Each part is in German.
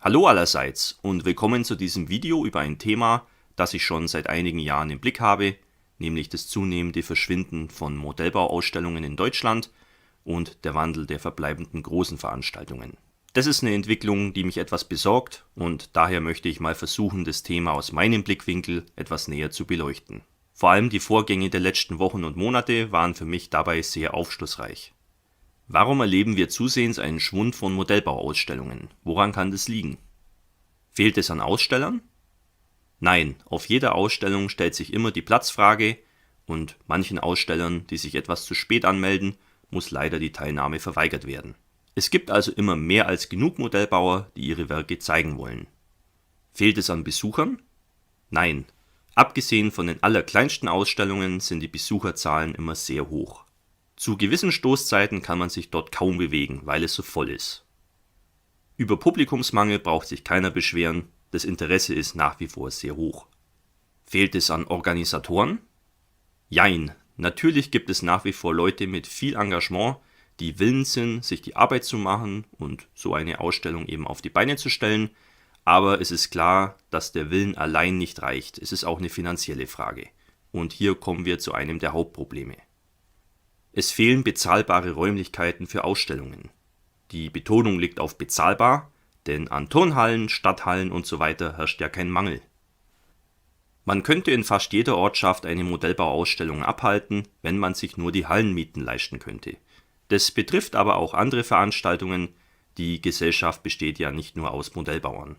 Hallo allerseits und willkommen zu diesem Video über ein Thema, das ich schon seit einigen Jahren im Blick habe, nämlich das zunehmende Verschwinden von Modellbauausstellungen in Deutschland und der Wandel der verbleibenden großen Veranstaltungen. Das ist eine Entwicklung, die mich etwas besorgt und daher möchte ich mal versuchen, das Thema aus meinem Blickwinkel etwas näher zu beleuchten. Vor allem die Vorgänge der letzten Wochen und Monate waren für mich dabei sehr aufschlussreich. Warum erleben wir zusehends einen Schwund von Modellbauausstellungen? Woran kann das liegen? Fehlt es an Ausstellern? Nein, auf jeder Ausstellung stellt sich immer die Platzfrage und manchen Ausstellern, die sich etwas zu spät anmelden, muss leider die Teilnahme verweigert werden. Es gibt also immer mehr als genug Modellbauer, die ihre Werke zeigen wollen. Fehlt es an Besuchern? Nein, abgesehen von den allerkleinsten Ausstellungen sind die Besucherzahlen immer sehr hoch. Zu gewissen Stoßzeiten kann man sich dort kaum bewegen, weil es so voll ist. Über Publikumsmangel braucht sich keiner beschweren, das Interesse ist nach wie vor sehr hoch. Fehlt es an Organisatoren? Jein, natürlich gibt es nach wie vor Leute mit viel Engagement, die willens sind, sich die Arbeit zu machen und so eine Ausstellung eben auf die Beine zu stellen, aber es ist klar, dass der Willen allein nicht reicht, es ist auch eine finanzielle Frage. Und hier kommen wir zu einem der Hauptprobleme. Es fehlen bezahlbare Räumlichkeiten für Ausstellungen. Die Betonung liegt auf bezahlbar, denn an Turnhallen, Stadthallen usw. herrscht ja kein Mangel. Man könnte in fast jeder Ortschaft eine Modellbauausstellung abhalten, wenn man sich nur die Hallenmieten leisten könnte. Das betrifft aber auch andere Veranstaltungen, die Gesellschaft besteht ja nicht nur aus Modellbauern.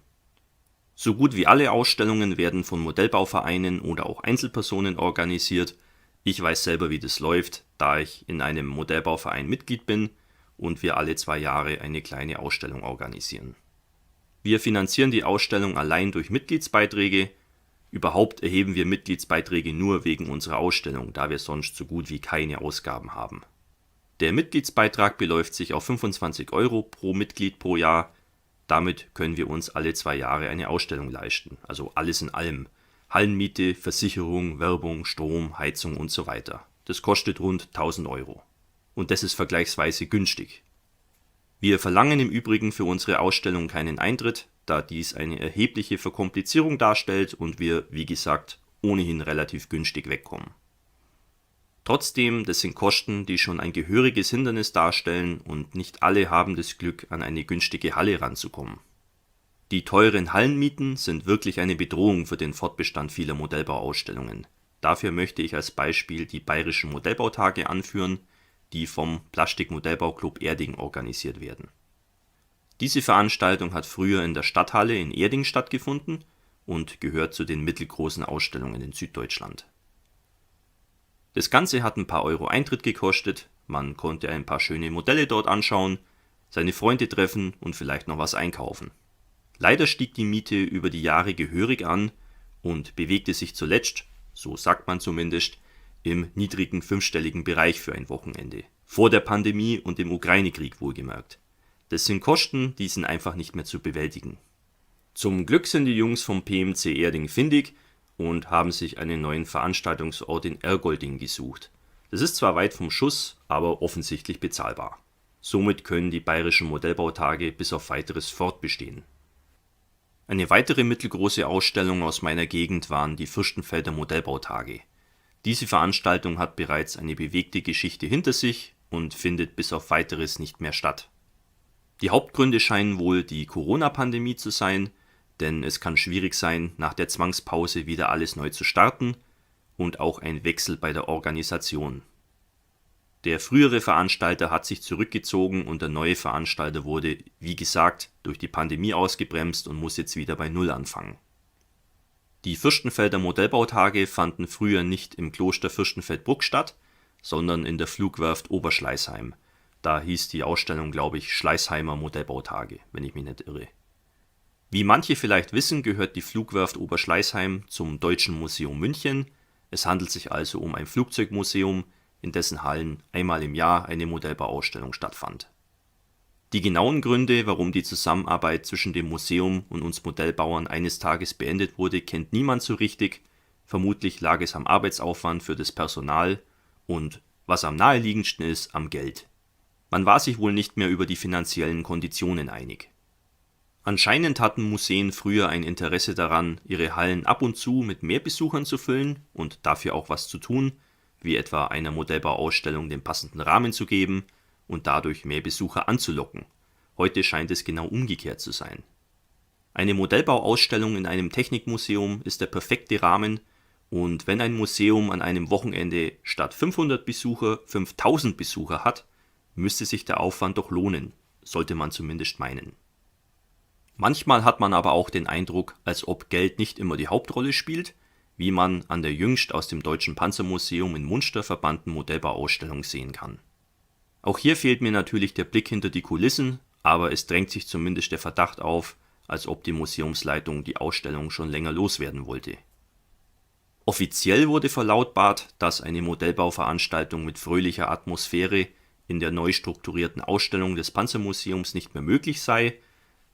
So gut wie alle Ausstellungen werden von Modellbauvereinen oder auch Einzelpersonen organisiert. Ich weiß selber, wie das läuft, da ich in einem Modellbauverein Mitglied bin und wir alle 2 Jahre eine kleine Ausstellung organisieren. Wir finanzieren die Ausstellung allein durch Mitgliedsbeiträge. Überhaupt erheben wir Mitgliedsbeiträge nur wegen unserer Ausstellung, da wir sonst so gut wie keine Ausgaben haben. Der Mitgliedsbeitrag beläuft sich auf 25 € pro Mitglied pro Jahr. Damit können wir uns alle 2 Jahre eine Ausstellung leisten, also alles in allem. Hallenmiete, Versicherung, Werbung, Strom, Heizung und so weiter. Das kostet rund 1000 €. Und das ist vergleichsweise günstig. Wir verlangen im Übrigen für unsere Ausstellung keinen Eintritt, da dies eine erhebliche Verkomplizierung darstellt und wir, wie gesagt, ohnehin relativ günstig wegkommen. Trotzdem, das sind Kosten, die schon ein gehöriges Hindernis darstellen und nicht alle haben das Glück, an eine günstige Halle ranzukommen. Die teuren Hallenmieten sind wirklich eine Bedrohung für den Fortbestand vieler Modellbauausstellungen. Dafür möchte ich als Beispiel die Bayerischen Modellbautage anführen, die vom Plastik-Modellbauclub Erding organisiert werden. Diese Veranstaltung hat früher in der Stadthalle in Erding stattgefunden und gehört zu den mittelgroßen Ausstellungen in Süddeutschland. Das Ganze hat ein paar Euro Eintritt gekostet, man konnte ein paar schöne Modelle dort anschauen, seine Freunde treffen und vielleicht noch was einkaufen. Leider stieg die Miete über die Jahre gehörig an und bewegte sich zuletzt, so sagt man zumindest, im niedrigen 5-stelligen Bereich für ein Wochenende. Vor der Pandemie und dem Ukraine-Krieg wohlgemerkt. Das sind Kosten, die sind einfach nicht mehr zu bewältigen. Zum Glück sind die Jungs vom PMC Erding findig und haben sich einen neuen Veranstaltungsort in Ergolding gesucht. Das ist zwar weit vom Schuss, aber offensichtlich bezahlbar. Somit können die Bayerischen Modellbautage bis auf Weiteres fortbestehen. Eine weitere mittelgroße Ausstellung aus meiner Gegend waren die Fürstenfelder Modellbautage. Diese Veranstaltung hat bereits eine bewegte Geschichte hinter sich und findet bis auf Weiteres nicht mehr statt. Die Hauptgründe scheinen wohl die Corona-Pandemie zu sein, denn es kann schwierig sein, nach der Zwangspause wieder alles neu zu starten und auch ein Wechsel bei der Organisation. Der frühere Veranstalter hat sich zurückgezogen und der neue Veranstalter wurde, wie gesagt, durch die Pandemie ausgebremst und muss jetzt wieder bei Null anfangen. Die Fürstenfelder Modellbautage fanden früher nicht im Kloster Fürstenfeldbruck statt, sondern in der Flugwerft Oberschleißheim. Da hieß die Ausstellung, glaube ich, Schleißheimer Modellbautage, wenn ich mich nicht irre. Wie manche vielleicht wissen, gehört die Flugwerft Oberschleißheim zum Deutschen Museum München. Es handelt sich also um ein Flugzeugmuseum, in dessen Hallen einmal im Jahr eine Modellbauausstellung stattfand. Die genauen Gründe, warum die Zusammenarbeit zwischen dem Museum und uns Modellbauern eines Tages beendet wurde, kennt niemand so richtig. Vermutlich lag es am Arbeitsaufwand für das Personal und, was am naheliegendsten ist, am Geld. Man war sich wohl nicht mehr über die finanziellen Konditionen einig. Anscheinend hatten Museen früher ein Interesse daran, ihre Hallen ab und zu mit mehr Besuchern zu füllen und dafür auch was zu tun, wie etwa einer Modellbauausstellung den passenden Rahmen zu geben und dadurch mehr Besucher anzulocken. Heute scheint es genau umgekehrt zu sein. Eine Modellbauausstellung in einem Technikmuseum ist der perfekte Rahmen, und wenn ein Museum an einem Wochenende statt 500 Besucher 5000 Besucher hat, müsste sich der Aufwand doch lohnen, sollte man zumindest meinen. Manchmal hat man aber auch den Eindruck, als ob Geld nicht immer die Hauptrolle spielt, wie man an der jüngst aus dem Deutschen Panzermuseum in Munster verbannten Modellbauausstellung sehen kann. Auch hier fehlt mir natürlich der Blick hinter die Kulissen, aber es drängt sich zumindest der Verdacht auf, als ob die Museumsleitung die Ausstellung schon länger loswerden wollte. Offiziell wurde verlautbart, dass eine Modellbauveranstaltung mit fröhlicher Atmosphäre in der neu strukturierten Ausstellung des Panzermuseums nicht mehr möglich sei,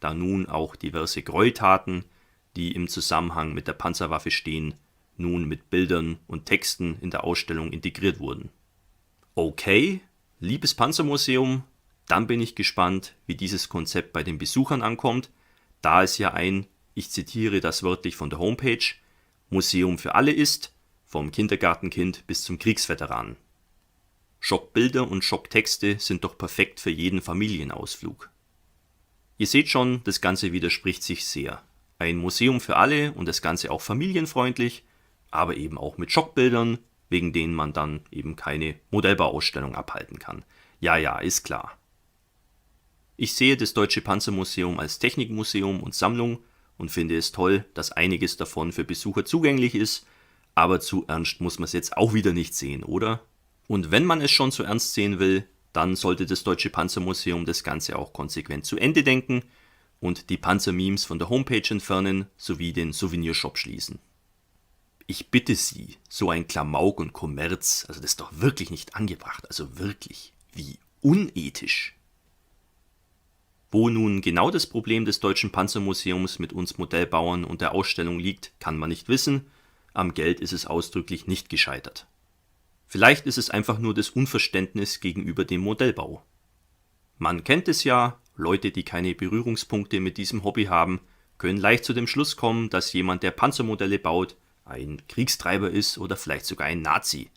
da nun auch diverse Gräueltaten, die im Zusammenhang mit der Panzerwaffe stehen, nun mit Bildern und Texten in der Ausstellung integriert wurden. Okay, liebes Panzermuseum, dann bin ich gespannt, wie dieses Konzept bei den Besuchern ankommt, da es ja ein, ich zitiere das wörtlich von der Homepage, Museum für alle ist, vom Kindergartenkind bis zum Kriegsveteranen. Schockbilder und Schocktexte sind doch perfekt für jeden Familienausflug. Ihr seht schon, das Ganze widerspricht sich sehr. Ein Museum für alle und das Ganze auch familienfreundlich, aber eben auch mit Schockbildern, wegen denen man dann eben keine Modellbauausstellung abhalten kann. Ja, ist klar. Ich sehe das Deutsche Panzermuseum als Technikmuseum und Sammlung und finde es toll, dass einiges davon für Besucher zugänglich ist, aber zu ernst muss man es jetzt auch wieder nicht sehen, oder? Und wenn man es schon zu ernst sehen will, dann sollte das Deutsche Panzermuseum das Ganze auch konsequent zu Ende denken und die Panzermemes von der Homepage entfernen sowie den Souvenirshop schließen. Ich bitte Sie, so ein Klamauk und Kommerz, also das ist doch wirklich nicht angebracht, also wirklich, wie unethisch. Wo nun genau das Problem des Deutschen Panzermuseums mit uns Modellbauern und der Ausstellung liegt, kann man nicht wissen, am Geld ist es ausdrücklich nicht gescheitert. Vielleicht ist es einfach nur das Unverständnis gegenüber dem Modellbau. Man kennt es ja, Leute, die keine Berührungspunkte mit diesem Hobby haben, können leicht zu dem Schluss kommen, dass jemand, der Panzermodelle baut, ein Kriegstreiber ist oder vielleicht sogar ein Nazi.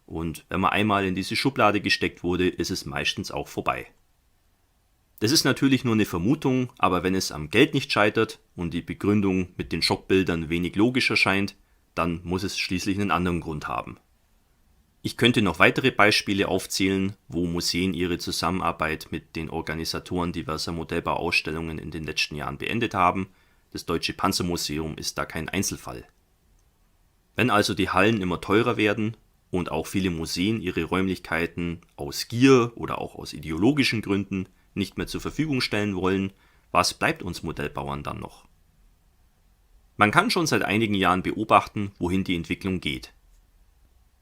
Und wenn man einmal in diese Schublade gesteckt wurde, ist es meistens auch vorbei. Das ist natürlich nur eine Vermutung, aber wenn es am Geld nicht scheitert und die Begründung mit den Schockbildern wenig logisch erscheint, dann muss es schließlich einen anderen Grund haben. Ich könnte noch weitere Beispiele aufzählen, wo Museen ihre Zusammenarbeit mit den Organisatoren diverser Modellbauausstellungen in den letzten Jahren beendet haben. Das Deutsche Panzermuseum ist da kein Einzelfall. Wenn also die Hallen immer teurer werden und auch viele Museen ihre Räumlichkeiten aus Gier oder auch aus ideologischen Gründen nicht mehr zur Verfügung stellen wollen, was bleibt uns Modellbauern dann noch? Man kann schon seit einigen Jahren beobachten, wohin die Entwicklung geht.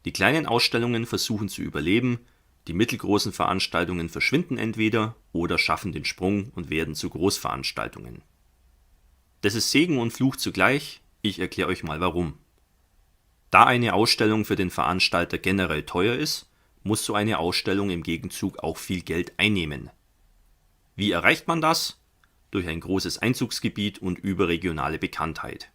Die kleinen Ausstellungen versuchen zu überleben, die mittelgroßen Veranstaltungen verschwinden entweder oder schaffen den Sprung und werden zu Großveranstaltungen. Das ist Segen und Fluch zugleich, ich erkläre euch mal warum. Da eine Ausstellung für den Veranstalter generell teuer ist, muss so eine Ausstellung im Gegenzug auch viel Geld einnehmen. Wie erreicht man das? Durch ein großes Einzugsgebiet und überregionale Bekanntheit.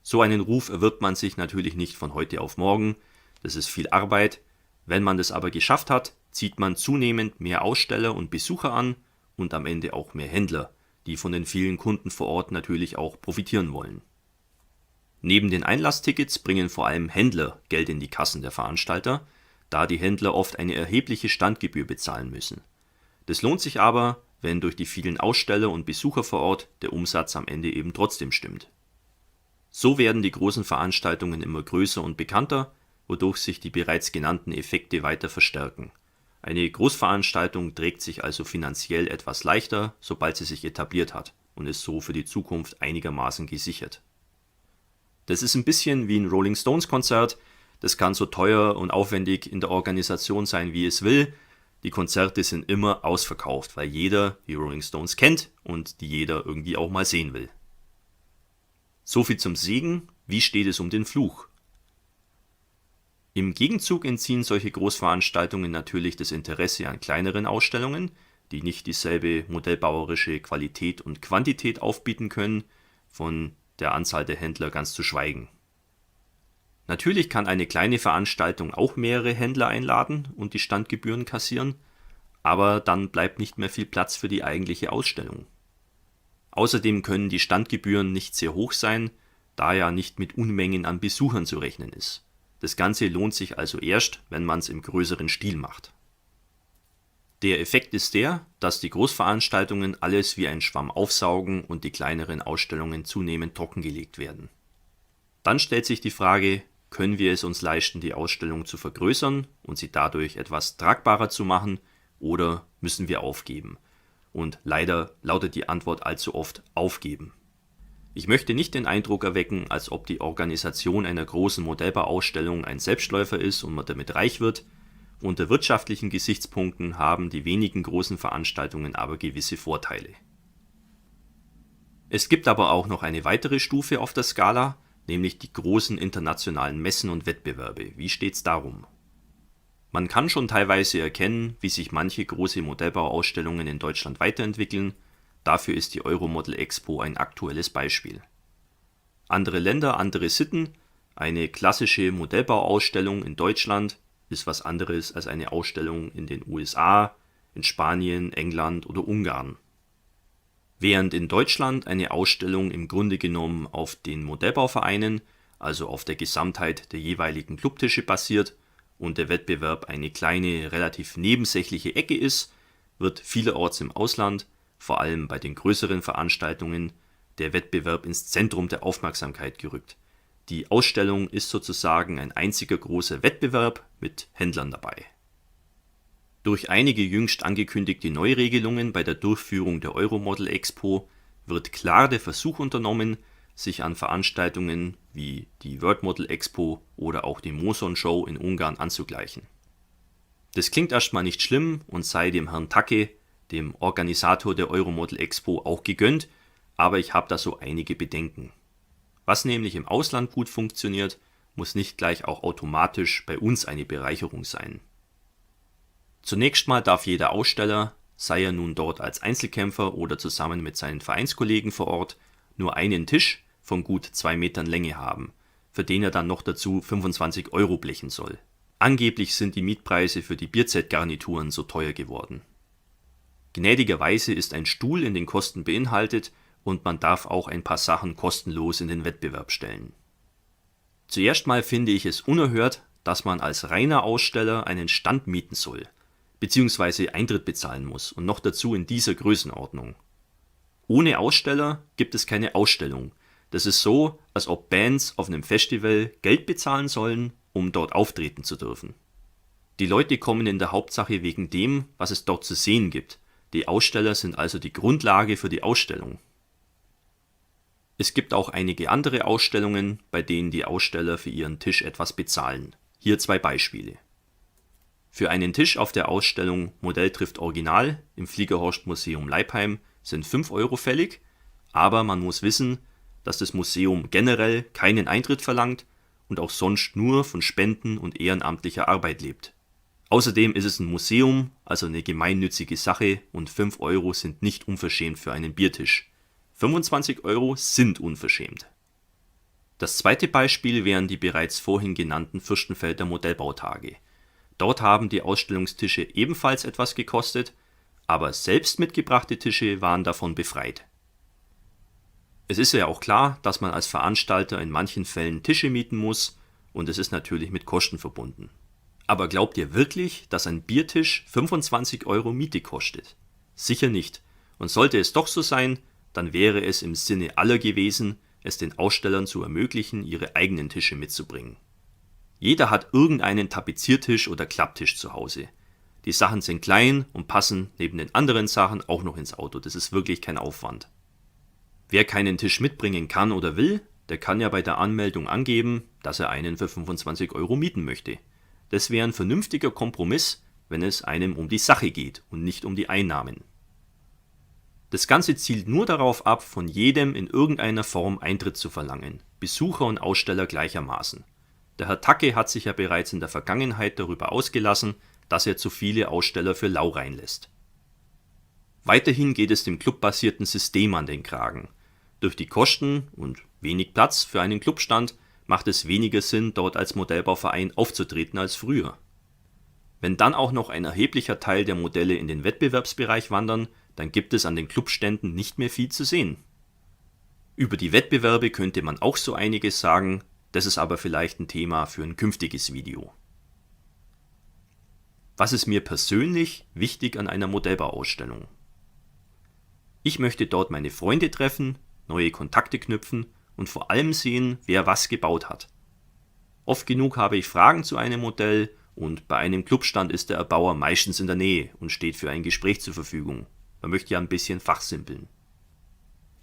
So einen Ruf erwirbt man sich natürlich nicht von heute auf morgen, das ist viel Arbeit. Wenn man das aber geschafft hat, zieht man zunehmend mehr Aussteller und Besucher an und am Ende auch mehr Händler, die von den vielen Kunden vor Ort natürlich auch profitieren wollen. Neben den Einlasstickets bringen vor allem Händler Geld in die Kassen der Veranstalter, da die Händler oft eine erhebliche Standgebühr bezahlen müssen. Das lohnt sich aber, wenn durch die vielen Aussteller und Besucher vor Ort der Umsatz am Ende eben trotzdem stimmt. So werden die großen Veranstaltungen immer größer und bekannter, wodurch sich die bereits genannten Effekte weiter verstärken. Eine Großveranstaltung trägt sich also finanziell etwas leichter, sobald sie sich etabliert hat und ist so für die Zukunft einigermaßen gesichert. Das ist ein bisschen wie ein Rolling Stones Konzert, das kann so teuer und aufwendig in der Organisation sein, wie es will. Die Konzerte sind immer ausverkauft, weil jeder die Rolling Stones kennt und die jeder irgendwie auch mal sehen will. So viel zum Segen, wie steht es um den Fluch? Im Gegenzug entziehen solche Großveranstaltungen natürlich das Interesse an kleineren Ausstellungen, die nicht dieselbe modellbauerische Qualität und Quantität aufbieten können, von der Anzahl der Händler ganz zu schweigen. Natürlich kann eine kleine Veranstaltung auch mehrere Händler einladen und die Standgebühren kassieren, aber dann bleibt nicht mehr viel Platz für die eigentliche Ausstellung. Außerdem können die Standgebühren nicht sehr hoch sein, da ja nicht mit Unmengen an Besuchern zu rechnen ist. Das Ganze lohnt sich also erst, wenn man es im größeren Stil macht. Der Effekt ist der, dass die Großveranstaltungen alles wie ein Schwamm aufsaugen und die kleineren Ausstellungen zunehmend trockengelegt werden. Dann stellt sich die Frage, können wir es uns leisten, die Ausstellung zu vergrößern und sie dadurch etwas tragbarer zu machen, oder müssen wir aufgeben? Und leider lautet die Antwort allzu oft aufgeben. Ich möchte nicht den Eindruck erwecken, als ob die Organisation einer großen Modellbauausstellung ein Selbstläufer ist und man damit reich wird. Unter wirtschaftlichen Gesichtspunkten haben die wenigen großen Veranstaltungen aber gewisse Vorteile. Es gibt aber auch noch eine weitere Stufe auf der Skala, nämlich die großen internationalen Messen und Wettbewerbe. Wie steht's darum? Man kann schon teilweise erkennen, wie sich manche große Modellbauausstellungen in Deutschland weiterentwickeln. Dafür ist die Euromodel Expo ein aktuelles Beispiel. Andere Länder, andere Sitten. Eine klassische Modellbauausstellung in Deutschland ist was anderes als eine Ausstellung in den USA, in Spanien, England oder Ungarn. Während in Deutschland eine Ausstellung im Grunde genommen auf den Modellbauvereinen, also auf der Gesamtheit der jeweiligen Clubtische basiert und der Wettbewerb eine kleine, relativ nebensächliche Ecke ist, wird vielerorts im Ausland, vor allem bei den größeren Veranstaltungen, der Wettbewerb ins Zentrum der Aufmerksamkeit gerückt. Die Ausstellung ist sozusagen ein einziger großer Wettbewerb mit Händlern dabei. Durch einige jüngst angekündigte Neuregelungen bei der Durchführung der Euromodel Expo wird klar der Versuch unternommen, sich an Veranstaltungen wie die World Model Expo oder auch die Moson Show in Ungarn anzugleichen. Das klingt erstmal nicht schlimm und sei dem Herrn Tacke, dem Organisator der Euromodel Expo, auch gegönnt, aber ich habe da so einige Bedenken. Was nämlich im Ausland gut funktioniert, muss nicht gleich auch automatisch bei uns eine Bereicherung sein. Zunächst mal darf jeder Aussteller, sei er nun dort als Einzelkämpfer oder zusammen mit seinen Vereinskollegen vor Ort, nur einen Tisch von gut 2 Metern Länge haben, für den er dann noch dazu 25 € blechen soll. Angeblich sind die Mietpreise für die Bierzeltgarnituren so teuer geworden. Gnädigerweise ist ein Stuhl in den Kosten beinhaltet und man darf auch ein paar Sachen kostenlos in den Wettbewerb stellen. Zuerst mal finde ich es unerhört, dass man als reiner Aussteller einen Stand mieten soll, beziehungsweise Eintritt bezahlen muss und noch dazu in dieser Größenordnung. Ohne Aussteller gibt es keine Ausstellung. Das ist so, als ob Bands auf einem Festival Geld bezahlen sollen, um dort auftreten zu dürfen. Die Leute kommen in der Hauptsache wegen dem, was es dort zu sehen gibt. Die Aussteller sind also die Grundlage für die Ausstellung. Es gibt auch einige andere Ausstellungen, bei denen die Aussteller für ihren Tisch etwas bezahlen. Hier 2 Beispiele. Für einen Tisch auf der Ausstellung Modell trifft Original im Fliegerhorst Museum Leipheim sind 5 € fällig, aber man muss wissen, dass das Museum generell keinen Eintritt verlangt und auch sonst nur von Spenden und ehrenamtlicher Arbeit lebt. Außerdem ist es ein Museum, also eine gemeinnützige Sache, und 5 € sind nicht unverschämt für einen Biertisch. 25 € sind unverschämt. Das zweite Beispiel wären die bereits vorhin genannten Fürstenfelder Modellbautage. Dort haben die Ausstellungstische ebenfalls etwas gekostet, aber selbst mitgebrachte Tische waren davon befreit. Es ist ja auch klar, dass man als Veranstalter in manchen Fällen Tische mieten muss und es ist natürlich mit Kosten verbunden. Aber glaubt ihr wirklich, dass ein Biertisch 25 € Miete kostet? Sicher nicht. Und sollte es doch so sein, dann wäre es im Sinne aller gewesen, es den Ausstellern zu ermöglichen, ihre eigenen Tische mitzubringen. Jeder hat irgendeinen Tapeziertisch oder Klapptisch zu Hause. Die Sachen sind klein und passen neben den anderen Sachen auch noch ins Auto. Das ist wirklich kein Aufwand. Wer keinen Tisch mitbringen kann oder will, der kann ja bei der Anmeldung angeben, dass er einen für 25 € mieten möchte. Das wäre ein vernünftiger Kompromiss, wenn es einem um die Sache geht und nicht um die Einnahmen. Das Ganze zielt nur darauf ab, von jedem in irgendeiner Form Eintritt zu verlangen, Besucher und Aussteller gleichermaßen. Der Herr Tacke hat sich ja bereits in der Vergangenheit darüber ausgelassen, dass er zu viele Aussteller für lau reinlässt. Weiterhin geht es dem clubbasierten System an den Kragen. Durch die Kosten und wenig Platz für einen Clubstand macht es weniger Sinn, dort als Modellbauverein aufzutreten als früher. Wenn dann auch noch ein erheblicher Teil der Modelle in den Wettbewerbsbereich wandern, dann gibt es an den Clubständen nicht mehr viel zu sehen. Über die Wettbewerbe könnte man auch so einiges sagen, das ist aber vielleicht ein Thema für ein künftiges Video. Was ist mir persönlich wichtig an einer Modellbauausstellung? Ich möchte dort meine Freunde treffen, neue Kontakte knüpfen und vor allem sehen, wer was gebaut hat. Oft genug habe ich Fragen zu einem Modell und bei einem Clubstand ist der Erbauer meistens in der Nähe und steht für ein Gespräch zur Verfügung. Man möchte ja ein bisschen fachsimpeln.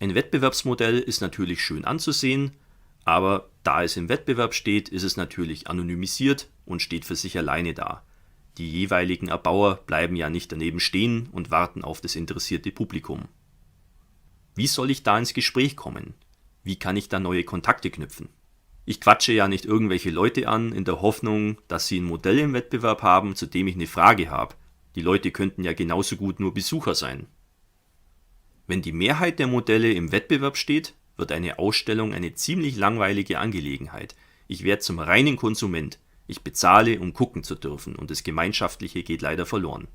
Ein Wettbewerbsmodell ist natürlich schön anzusehen, aber da es im Wettbewerb steht, ist es natürlich anonymisiert und steht für sich alleine da. Die jeweiligen Erbauer bleiben ja nicht daneben stehen und warten auf das interessierte Publikum. Wie soll ich da ins Gespräch kommen? Wie kann ich da neue Kontakte knüpfen? Ich quatsche ja nicht irgendwelche Leute an, in der Hoffnung, dass sie ein Modell im Wettbewerb haben, zu dem ich eine Frage habe. Die Leute könnten ja genauso gut nur Besucher sein. Wenn die Mehrheit der Modelle im Wettbewerb steht, wird eine Ausstellung eine ziemlich langweilige Angelegenheit. Ich werde zum reinen Konsument. Ich bezahle, um gucken zu dürfen, und das Gemeinschaftliche geht leider verloren.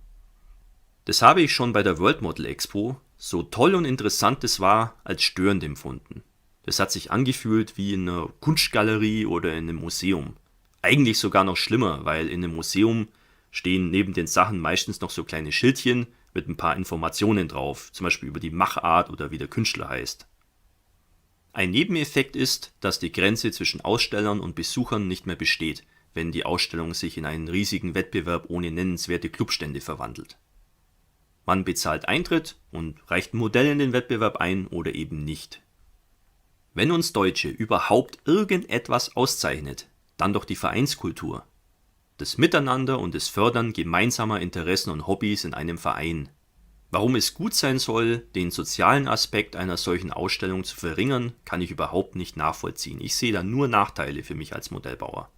Das habe ich schon bei der World Model Expo, so toll und interessant es war, als störend empfunden. Das hat sich angefühlt wie in einer Kunstgalerie oder in einem Museum. Eigentlich sogar noch schlimmer, weil in einem Museum stehen neben den Sachen meistens noch so kleine Schildchen mit ein paar Informationen drauf, zum Beispiel über die Machart oder wie der Künstler heißt. Ein Nebeneffekt ist, dass die Grenze zwischen Ausstellern und Besuchern nicht mehr besteht, wenn die Ausstellung sich in einen riesigen Wettbewerb ohne nennenswerte Clubstände verwandelt. Man bezahlt Eintritt und reicht ein Modell in den Wettbewerb ein oder eben nicht. Wenn uns Deutsche überhaupt irgendetwas auszeichnet, dann doch die Vereinskultur. Das Miteinander und das Fördern gemeinsamer Interessen und Hobbys in einem Verein. Warum es gut sein soll, den sozialen Aspekt einer solchen Ausstellung zu verringern, kann ich überhaupt nicht nachvollziehen. Ich sehe da nur Nachteile für mich als Modellbauer.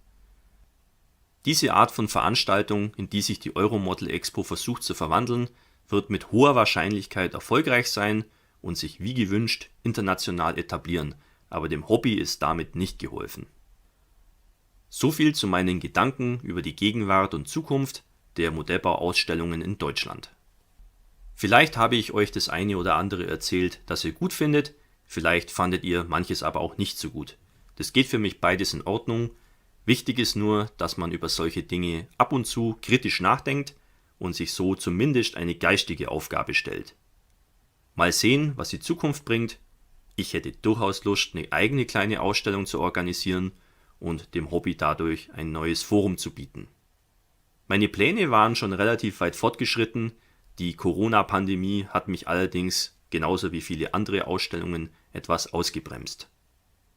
Diese Art von Veranstaltung, in die sich die Euromodel Expo versucht zu verwandeln, wird mit hoher Wahrscheinlichkeit erfolgreich sein und sich wie gewünscht international etablieren, aber dem Hobby ist damit nicht geholfen. So viel zu meinen Gedanken über die Gegenwart und Zukunft der Modellbauausstellungen in Deutschland. Vielleicht habe ich euch das eine oder andere erzählt, das ihr gut findet, vielleicht fandet ihr manches aber auch nicht so gut. Das geht für mich beides in Ordnung. Wichtig ist nur, dass man über solche Dinge ab und zu kritisch nachdenkt und sich so zumindest eine geistige Aufgabe stellt. Mal sehen, was die Zukunft bringt. Ich hätte durchaus Lust, eine eigene kleine Ausstellung zu organisieren und dem Hobby dadurch ein neues Forum zu bieten. Meine Pläne waren schon relativ weit fortgeschritten, die Corona-Pandemie hat mich allerdings, genauso wie viele andere Ausstellungen, etwas ausgebremst.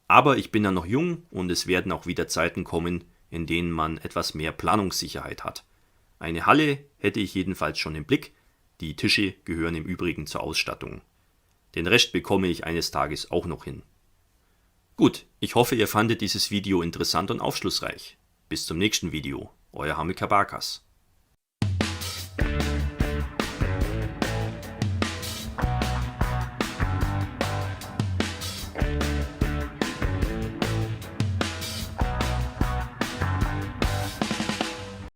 Aber ich bin ja noch jung und es werden auch wieder Zeiten kommen, in denen man etwas mehr Planungssicherheit hat. Eine Halle hätte ich jedenfalls schon im Blick, die Tische gehören im Übrigen zur Ausstattung. Den Rest bekomme ich eines Tages auch noch hin. Gut, ich hoffe, ihr fandet dieses Video interessant und aufschlussreich. Bis zum nächsten Video, euer Hamilcar Barkas.